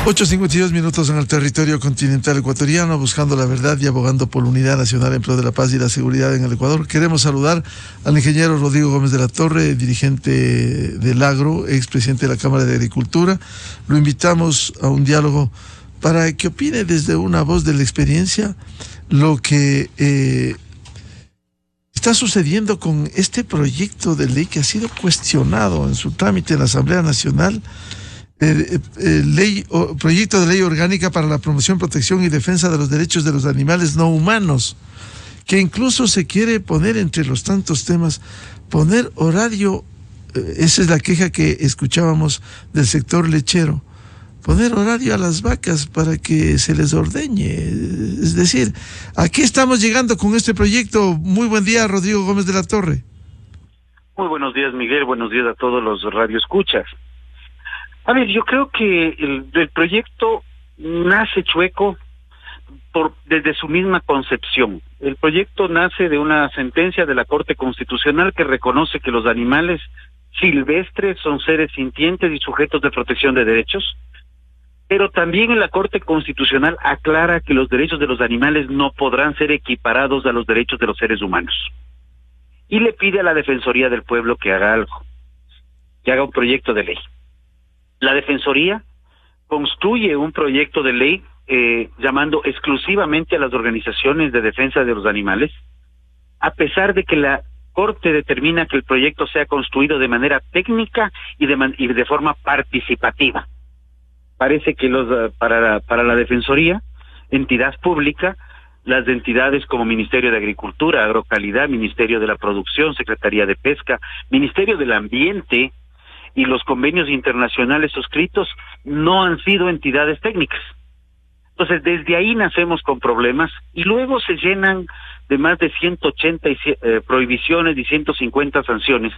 8:52 en el territorio continental ecuatoriano, buscando la verdad y abogando por la unidad nacional en pro de la paz y la seguridad en el Ecuador. Queremos saludar al ingeniero Rodrigo Gómez de la Torre, dirigente del Agro, expresidente de la Cámara de Agricultura. Lo invitamos a un diálogo para que opine desde una voz de la experiencia lo que está sucediendo con este proyecto de ley que ha sido cuestionado en su trámite en la Asamblea Nacional. Proyecto de ley orgánica para la promoción, protección y defensa de los derechos de los animales no humanos, que incluso se quiere poner entre los tantos temas, poner horario, esa es la queja que escuchábamos del sector lechero, poner horario a las vacas para que se les ordeñe. Es decir, aquí estamos llegando con este proyecto. Muy buen día, Rodrigo Gómez de la Torre. Muy buenos días, Miguel. Buenos días a todos los radioescuchas. A ver, yo creo que el proyecto nace chueco desde su misma concepción. El proyecto nace de una sentencia de la Corte Constitucional que reconoce que los animales silvestres son seres sintientes y sujetos de protección de derechos, pero también en la Corte Constitucional aclara que los derechos de los animales no podrán ser equiparados a los derechos de los seres humanos. Y le pide a la Defensoría del Pueblo que haga algo, que haga un proyecto de ley. La Defensoría construye un proyecto de ley llamando exclusivamente a las organizaciones de defensa de los animales, a pesar de que la Corte determina que el proyecto sea construido de manera técnica y de forma participativa. Parece que para la Defensoría, entidad pública, las entidades como Ministerio de Agricultura, Agrocalidad, Ministerio de la Producción, Secretaría de Pesca, Ministerio del Ambiente y los convenios internacionales suscritos no han sido entidades técnicas. Entonces, desde ahí nacemos con problemas y luego se llenan de más de 180 prohibiciones y 150 sanciones,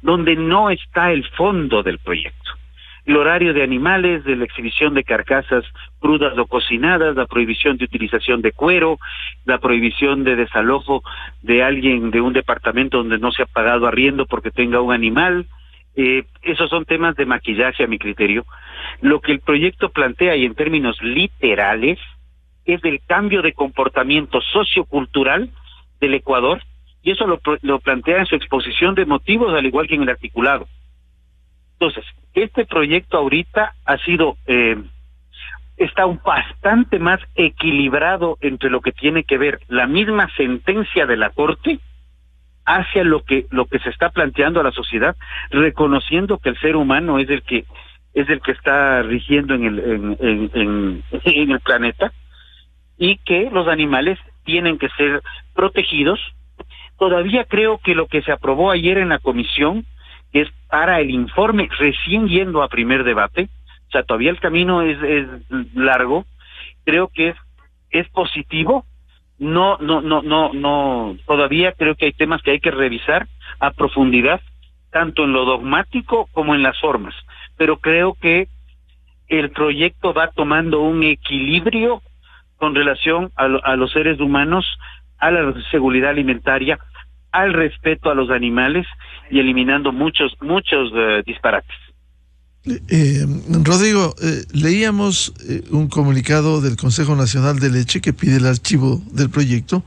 donde no está el fondo del proyecto. El horario de animales, de la exhibición de carcasas crudas o cocinadas, la prohibición de utilización de cuero, la prohibición de desalojo de alguien de un departamento donde no se ha pagado arriendo porque tenga un animal. Esos son temas de maquillaje a mi criterio. Lo que el proyecto plantea, y en términos literales, es el cambio de comportamiento sociocultural del Ecuador, y eso lo plantea en su exposición de motivos, al igual que en el articulado. Entonces, este proyecto ahorita ha sido, está bastante más equilibrado entre lo que tiene que ver la misma sentencia de la Corte hacia lo que se está planteando a la sociedad, reconociendo que el ser humano es el que está rigiendo en el planeta, y que los animales tienen que ser protegidos. Todavía creo que lo que se aprobó ayer en la comisión es para el informe recién yendo a primer debate, o sea, todavía el camino es largo. Creo que es positivo. No, todavía creo que hay temas que hay que revisar a profundidad, tanto en lo dogmático como en las formas, pero creo que el proyecto va tomando un equilibrio con relación a los seres humanos, a la seguridad alimentaria, al respeto a los animales y eliminando muchos disparates. Rodrigo, leíamos un comunicado del Consejo Nacional de Leche que pide el archivo del proyecto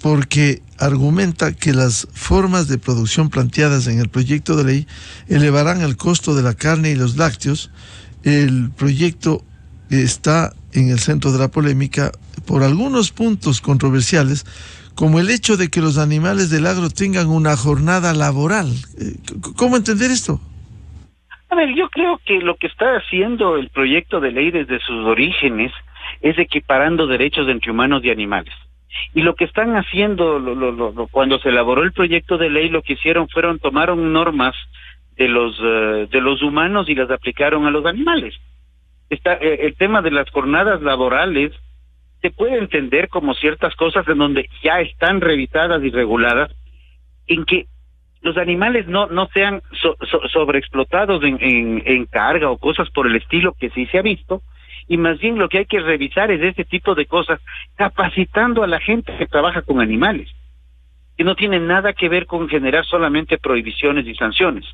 porque argumenta que las formas de producción planteadas en el proyecto de ley elevarán el costo de la carne y los lácteos. El proyecto está en el centro de la polémica por algunos puntos controversiales, como el hecho de que los animales del agro tengan una jornada laboral. ¿Cómo entender esto? A ver, yo creo que lo que está haciendo el proyecto de ley desde sus orígenes es equiparando derechos entre humanos y animales. Y lo que están haciendo cuando se elaboró el proyecto de ley, lo que hicieron tomaron normas de los humanos y las aplicaron a los animales. El tema de las jornadas laborales se puede entender como ciertas cosas en donde ya están revisadas y reguladas, en que los animales no sean sobreexplotados en carga o cosas por el estilo, que sí se ha visto, y más bien lo que hay que revisar es este tipo de cosas, capacitando a la gente que trabaja con animales. que no tiene nada que ver con generar solamente prohibiciones y sanciones.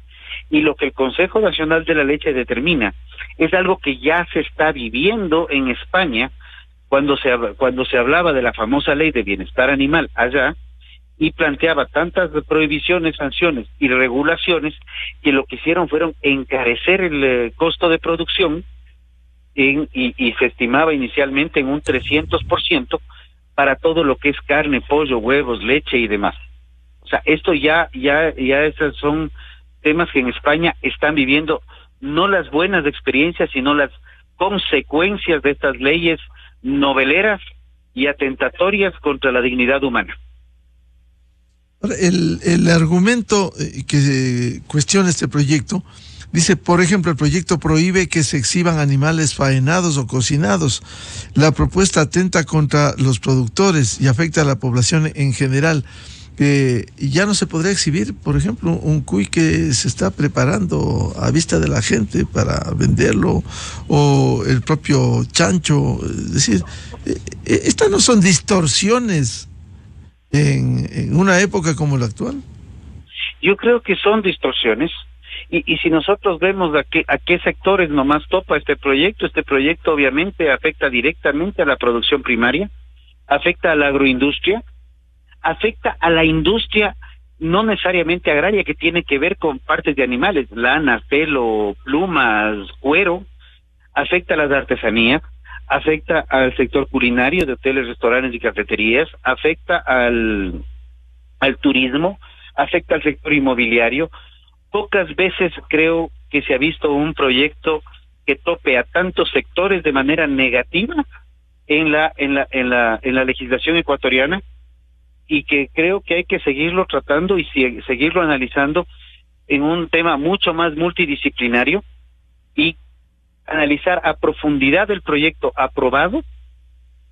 Y lo que el Consejo Nacional de la Leche determina es algo que ya se está viviendo en España cuando se hablaba de la famosa ley de bienestar animal allá, y planteaba tantas prohibiciones, sanciones y regulaciones que lo que hicieron fueron encarecer el costo de producción y se estimaba inicialmente en un 300% para todo lo que es carne, pollo, huevos, leche y demás. O sea, esto ya esos son temas que en España están viviendo no las buenas experiencias, sino las consecuencias de estas leyes noveleras y atentatorias contra la dignidad humana. El argumento que cuestiona este proyecto dice, por ejemplo, el proyecto prohíbe que se exhiban animales faenados o cocinados. La propuesta atenta contra los productores y afecta a la población en general. Ya no se podría exhibir, por ejemplo, un cuy que se está preparando a vista de la gente para venderlo, o el propio chancho. Es decir, estas no son distorsiones en una época como la actual. Yo creo que son distorsiones, y si nosotros vemos a qué sectores nomás topa este proyecto obviamente afecta directamente a la producción primaria, afecta a la agroindustria, afecta a la industria no necesariamente agraria, que tiene que ver con partes de animales, lana, pelo, plumas, cuero, afecta a las artesanías, afecta al sector culinario de hoteles, restaurantes y cafeterías, afecta al turismo, afecta al sector inmobiliario. Pocas veces creo que se ha visto un proyecto que tope a tantos sectores de manera negativa en la legislación ecuatoriana, y que creo que hay que seguirlo tratando y seguirlo analizando en un tema mucho más multidisciplinario, y analizar a profundidad el proyecto aprobado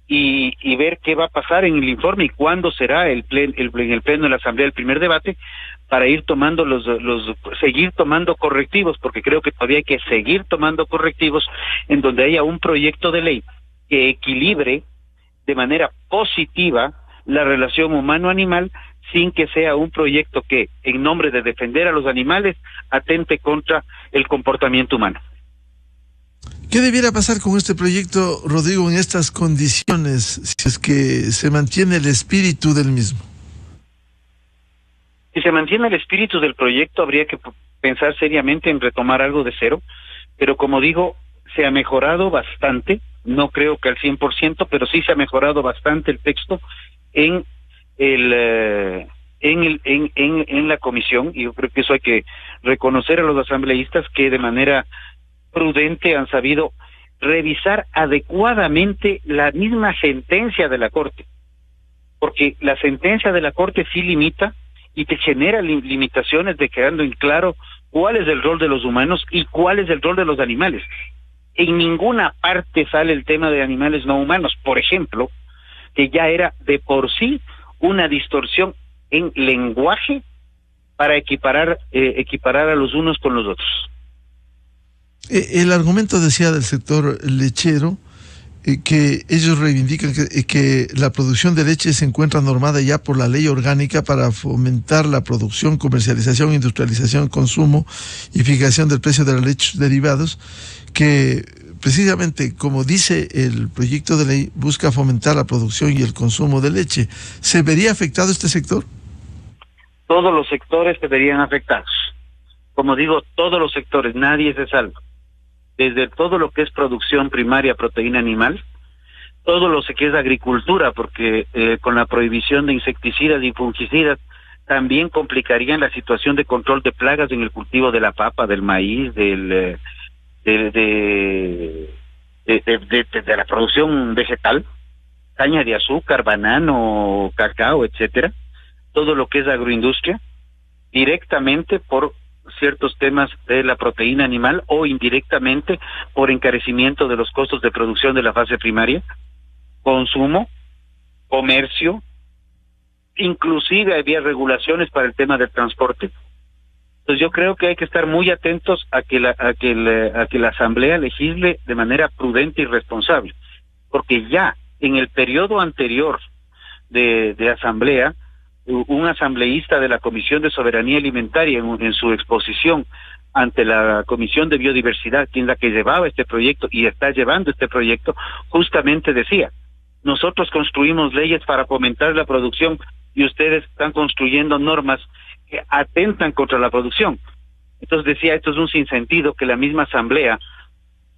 y ver qué va a pasar en el informe y cuándo será en el pleno de la Asamblea el primer debate, para ir tomando seguir tomando correctivos, porque creo que todavía hay que seguir tomando correctivos en donde haya un proyecto de ley que equilibre de manera positiva la relación humano-animal, sin que sea un proyecto que, en nombre de defender a los animales, atente contra el comportamiento humano. ¿Qué debiera pasar con este proyecto, Rodrigo, en estas condiciones, si es que se mantiene el espíritu del mismo? Si se mantiene el espíritu del proyecto, habría que pensar seriamente en retomar algo de cero, pero como digo, se ha mejorado bastante, no creo que al 100%, pero sí se ha mejorado bastante el texto en la comisión, y yo creo que eso hay que reconocer a los asambleístas, que de manera prudente han sabido revisar adecuadamente la misma sentencia de la Corte, porque la sentencia de la Corte sí limita y te genera limitaciones, de quedando en claro cuál es el rol de los humanos y cuál es el rol de los animales. En ninguna parte sale el tema de animales no humanos, por ejemplo, que ya era de por sí una distorsión en lenguaje para equiparar a los unos con los otros. El argumento, decía, del sector lechero, que ellos reivindican que la producción de leche se encuentra normada ya por la ley orgánica para fomentar la producción, comercialización, industrialización, consumo y fijación del precio de los lechos derivados, que precisamente, como dice el proyecto de ley, busca fomentar la producción y el consumo de leche. ¿Se vería afectado este sector? Todos los sectores se verían afectados. Como digo, todos los sectores, nadie se salva. Desde todo lo que es producción primaria, proteína animal, todo lo que es agricultura, porque con la prohibición de insecticidas y fungicidas también complicarían la situación de control de plagas en el cultivo de la papa, del maíz, de la producción vegetal, caña de azúcar, banano, cacao, etcétera, todo lo que es agroindustria, directamente por ciertos temas de la proteína animal, o indirectamente por encarecimiento de los costos de producción de la fase primaria, consumo, comercio, inclusive había regulaciones para el tema del transporte. Entonces yo creo que hay que estar muy atentos a que la Asamblea legisle de manera prudente y responsable, porque ya en el periodo anterior de Asamblea un asambleísta de la Comisión de Soberanía Alimentaria en su exposición ante la Comisión de Biodiversidad, quien es la que llevaba este proyecto y está llevando este proyecto, justamente decía: nosotros construimos leyes para fomentar la producción y ustedes están construyendo normas que atentan contra la producción. Entonces decía, esto es un sinsentido que la misma asamblea,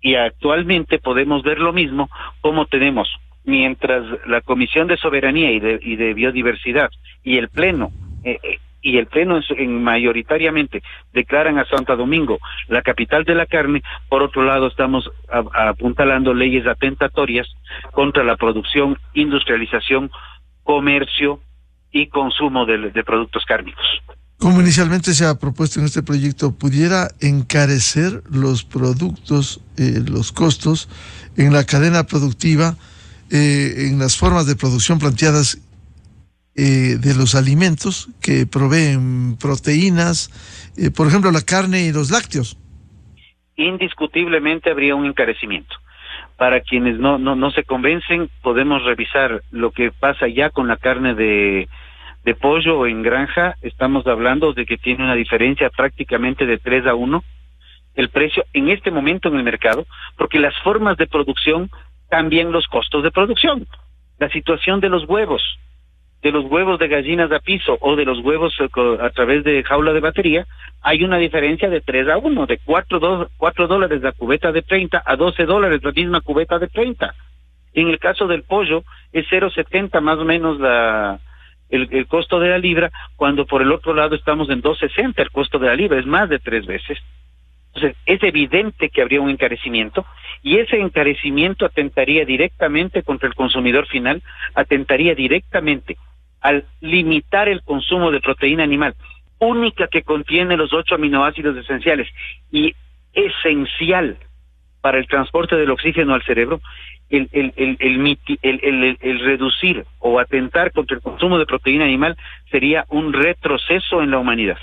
y actualmente podemos ver lo mismo, como tenemos, mientras la Comisión de Soberanía y de Biodiversidad y el Pleno mayoritariamente declaran a Santo Domingo la capital de la carne, por otro lado estamos apuntalando leyes atentatorias contra la producción, industrialización, comercio y consumo de productos cárnicos. Como inicialmente se ha propuesto en este proyecto, ¿pudiera encarecer los productos, los costos en la cadena productiva, en las formas de producción planteadas de los alimentos que proveen proteínas, por ejemplo la carne y los lácteos? Indiscutiblemente habría un encarecimiento. Para quienes no se convencen, podemos revisar lo que pasa ya con la carne de pollo en granja. Estamos hablando de que tiene una diferencia prácticamente de 3-1 el precio en este momento en el mercado, porque las formas de producción cambian los costos de producción. La situación de los huevos de gallinas a piso o de los huevos a través de jaula de batería, hay una diferencia de 3-1, de $4 la cubeta de 30 a $12 la misma cubeta de 30. En el caso del pollo es 0.70 más o menos el costo de la libra, cuando por el otro lado estamos en 2.60 el costo de la libra, es más de 3 veces. Entonces, es evidente que habría un encarecimiento, y ese encarecimiento atentaría directamente contra el consumidor final, atentaría directamente al limitar el consumo de proteína animal, única que contiene los 8 aminoácidos esenciales y esencial para el transporte del oxígeno al cerebro. El reducir o atentar contra el consumo de proteína animal sería un retroceso en la humanidad.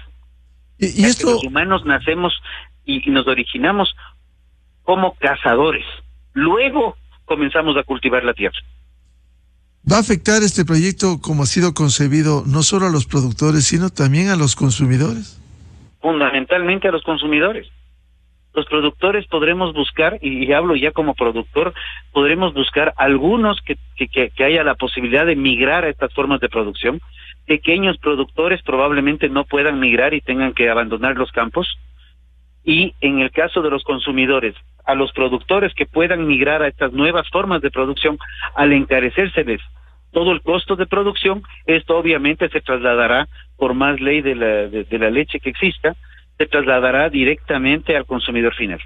Y esto... Los humanos nacemos y nos originamos como cazadores. Luego comenzamos a cultivar la tierra. ¿Va a afectar este proyecto, como ha sido concebido, no solo a los productores, sino también a los consumidores? Fundamentalmente a los consumidores. Los productores podremos buscar, y hablo ya como productor, podremos buscar algunos que haya la posibilidad de migrar a estas formas de producción. Pequeños productores probablemente no puedan migrar y tengan que abandonar los campos. Y en el caso de los consumidores, a los productores que puedan migrar a estas nuevas formas de producción, al encarecérseles todo el costo de producción, esto obviamente se trasladará, por más ley de la leche que exista, se trasladará directamente al consumidor final.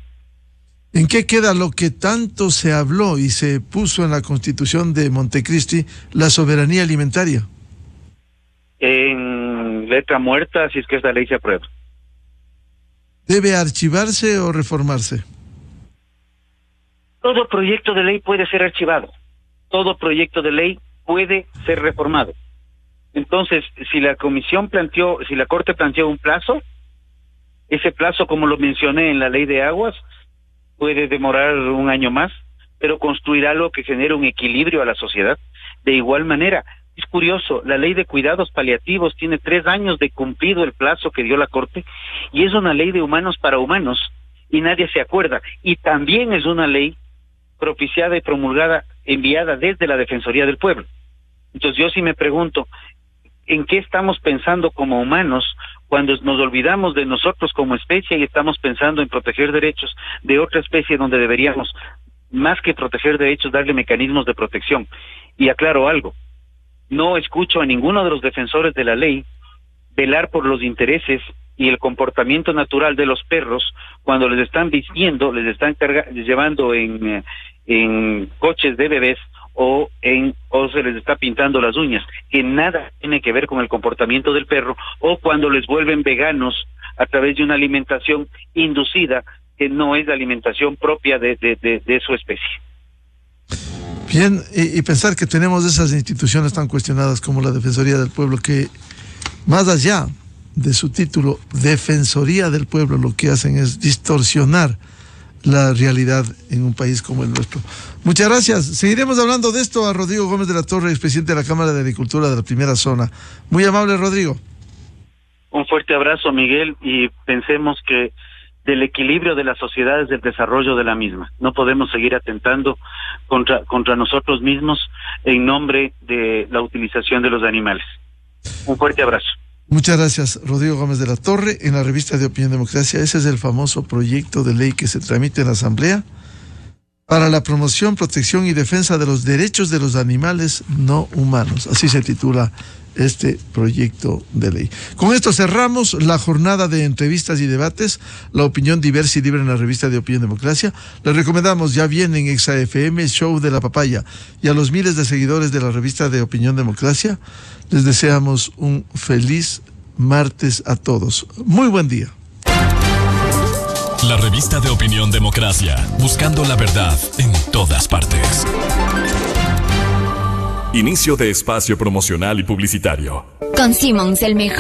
¿En qué queda lo que tanto se habló y se puso en la Constitución de Montecristi, la soberanía alimentaria? En letra muerta, si es que esta ley se aprueba. ¿Debe archivarse o reformarse? Todo proyecto de ley puede ser archivado. Todo proyecto de ley puede ser reformado. Entonces, si la Corte planteó un plazo, ese plazo, como lo mencioné en la ley de aguas, puede demorar un año más, pero construir algo que genere un equilibrio a la sociedad. De igual manera, es curioso, la ley de cuidados paliativos tiene 3 años de cumplido el plazo que dio la Corte, y es una ley de humanos para humanos, y nadie se acuerda. Y también es una ley propiciada y promulgada, enviada desde la Defensoría del Pueblo. Entonces yo sí me pregunto, ¿en qué estamos pensando como humanos cuando nos olvidamos de nosotros como especie y estamos pensando en proteger derechos de otra especie donde deberíamos, más que proteger derechos, darle mecanismos de protección? Y aclaro algo, no escucho a ninguno de los defensores de la ley velar por los intereses y el comportamiento natural de los perros cuando les están vistiendo, les están llevando en coches de bebés o se les está pintando las uñas, que nada tiene que ver con el comportamiento del perro, o cuando les vuelven veganos a través de una alimentación inducida que no es la alimentación propia de su especie. Bien, y pensar que tenemos esas instituciones tan cuestionadas como la Defensoría del Pueblo, que más allá de su título, Defensoría del Pueblo, lo que hacen es distorsionar la realidad en un país como el nuestro. Muchas gracias. Seguiremos hablando de esto a Rodrigo Gómez de la Torre, expresidente de la Cámara de Agricultura de la Primera Zona. Muy amable, Rodrigo. Un fuerte abrazo, Miguel, y pensemos que del equilibrio de la sociedad es del desarrollo de la misma. No podemos seguir atentando contra nosotros mismos en nombre de la utilización de los animales. Un fuerte abrazo. Muchas gracias, Rodrigo Gómez de la Torre, en la revista de Opinión Democracia. Ese es el famoso proyecto de ley que se tramite en la Asamblea para la promoción, protección y defensa de los derechos de los animales no humanos. Así se titula este proyecto de ley. Con esto cerramos la jornada de entrevistas y debates, la opinión diversa y libre en la revista de Opinión Democracia. Les recomendamos, ya viene en Exa FM, Show de la Papaya, y a los miles de seguidores de la revista de Opinión Democracia, les deseamos un feliz martes a todos. Muy buen día. La revista de Opinión Democracia, buscando la verdad en todas partes. Inicio de espacio promocional y publicitario. Con Simmons, el mejor